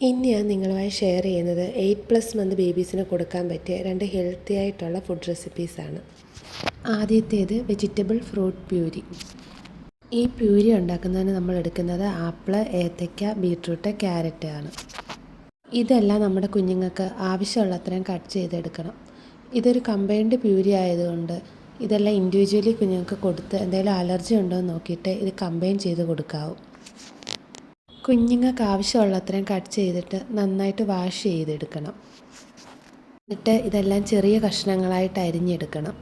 ഇന്ന് ഞാൻ നിങ്ങളുമായി ഷെയർ ചെയ്യുന്നത് 8+ മന്ത് ബേബീസിന് കൊടുക്കാൻ പറ്റിയ 2 ഹെൽത്തി ആയിട്ടുള്ള ഫുഡ് റെസിപ്പീസാണ്. ആദ്യത്തേത് വെജിറ്റബിൾ ഫ്രൂട്ട് പ്യൂരി. ഈ പ്യൂരി ഉണ്ടാക്കുന്നതിന് നമ്മൾ എടുക്കുന്നത് ആപ്പിള്, ഏത്തയ്ക്ക, ബീട്രൂട്ട്, ക്യാരറ്റ് ആണ്. ഇതെല്ലാം നമ്മുടെ കുഞ്ഞുങ്ങൾക്ക് ആവശ്യമുള്ളത്രയും കട്ട് ചെയ്തെടുക്കണം. ഇതൊരു കമ്പൈൻഡ് പ്യൂരി ആയതുകൊണ്ട് ഇതെല്ലാം ഇൻഡിവിജ്വലി കുഞ്ഞുങ്ങൾക്ക് കൊടുത്ത് എന്തെങ്കിലും അലർജി ഉണ്ടോ എന്ന് നോക്കിയിട്ട് ഇത് കമ്പൈൻ ചെയ്ത് കൊടുക്കാവും. കുഞ്ഞുങ്ങൾക്ക് ആവശ്യമുള്ളത്രയും കട്ട് ചെയ്തിട്ട് നന്നായിട്ട് വാഷ് ചെയ്തെടുക്കണം. എന്നിട്ട് ഇതെല്ലാം ചെറിയ കഷ്ണങ്ങളായിട്ട് അരിഞ്ഞെടുക്കണം.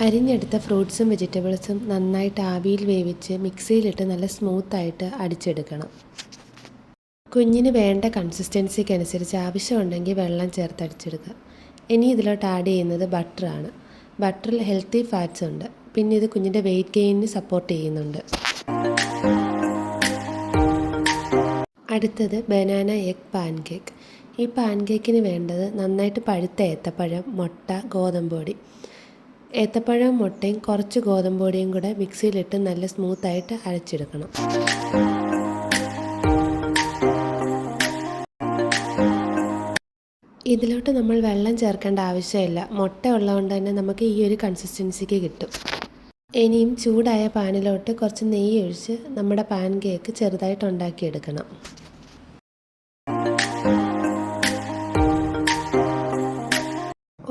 അരിഞ്ഞെടുത്ത ഫ്രൂട്ട്സും വെജിറ്റബിൾസും നന്നായിട്ട് ആവിയിൽ വേവിച്ച് മിക്സിയിലിട്ട് നല്ല സ്മൂത്തായിട്ട് അടിച്ചെടുക്കണം. കുഞ്ഞിന് വേണ്ട കൺസിസ്റ്റൻസിക്ക് അനുസരിച്ച് ആവശ്യമുണ്ടെങ്കിൽ വെള്ളം ചേർത്ത് അടിച്ചെടുക്കുക. ഇനി ഇതിലോട്ട് ആഡ് ചെയ്യുന്നത് ബട്ടറാണ്. ബട്ടറിൽ ഹെൽത്തി ഫാറ്റ്സ് ഉണ്ട്. പിന്നെ ഇത് കുഞ്ഞിൻ്റെ വെയിറ്റ് ഗെയിനിന് സപ്പോർട്ട് ചെയ്യുന്നുണ്ട്. അടുത്തത് ബനാന എഗ് പാൻകേക്ക്. ഈ പാൻകേക്കിന് വേണ്ടത് നന്നായിട്ട് പഴുത്ത ഏത്തപ്പഴം, മുട്ട, ഗോതമ്പ് പൊടി. ഏത്തപ്പഴവും മുട്ടയും കുറച്ച് ഗോതമ്പ് പൊടിയും കൂടെ മിക്സിയിലിട്ട് നല്ല സ്മൂത്തായിട്ട് അരച്ചെടുക്കണം. ഇതിലോട്ട് നമ്മൾ വെള്ളം ചേർക്കേണ്ട ആവശ്യമില്ല. മുട്ട ഉള്ളതുകൊണ്ട് തന്നെ നമുക്ക് ഈ ഒരു കൺസിസ്റ്റൻസിക്ക് കിട്ടും. ഇനിയും ചൂടായ പാനിലോട്ട് കുറച്ച് നെയ്യ് ഒഴിച്ച് നമ്മുടെ പാൻ കേക്ക് ചെറുതായിട്ട് ഉണ്ടാക്കിയെടുക്കണം.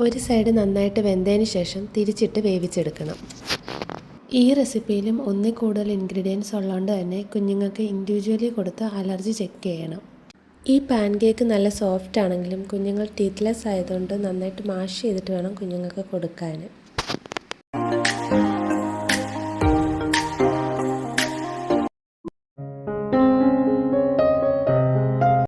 ഒരു സൈഡ് നന്നായിട്ട് വെന്തതിന് ശേഷം തിരിച്ചിട്ട് വേവിച്ചെടുക്കണം. ഈ റെസിപ്പിയിലും ഒന്നിൽ കൂടുതൽ ഇൻഗ്രീഡിയൻസ് ഉള്ളതുകൊണ്ട് തന്നെ കുഞ്ഞുങ്ങൾക്ക് ഇൻഡിവിജ്വലി കൊടുത്ത് അലർജി ചെക്ക് ചെയ്യണം. ഈ പാൻ കേക്ക് നല്ല സോഫ്റ്റ് ആണെങ്കിലും കുഞ്ഞുങ്ങൾ ടീത്ത്ലെസ് ആയതുകൊണ്ട് നന്നായിട്ട് മാഷ് ചെയ്തിട്ട് വേണം കുഞ്ഞുങ്ങൾക്ക് കൊടുക്കാൻ.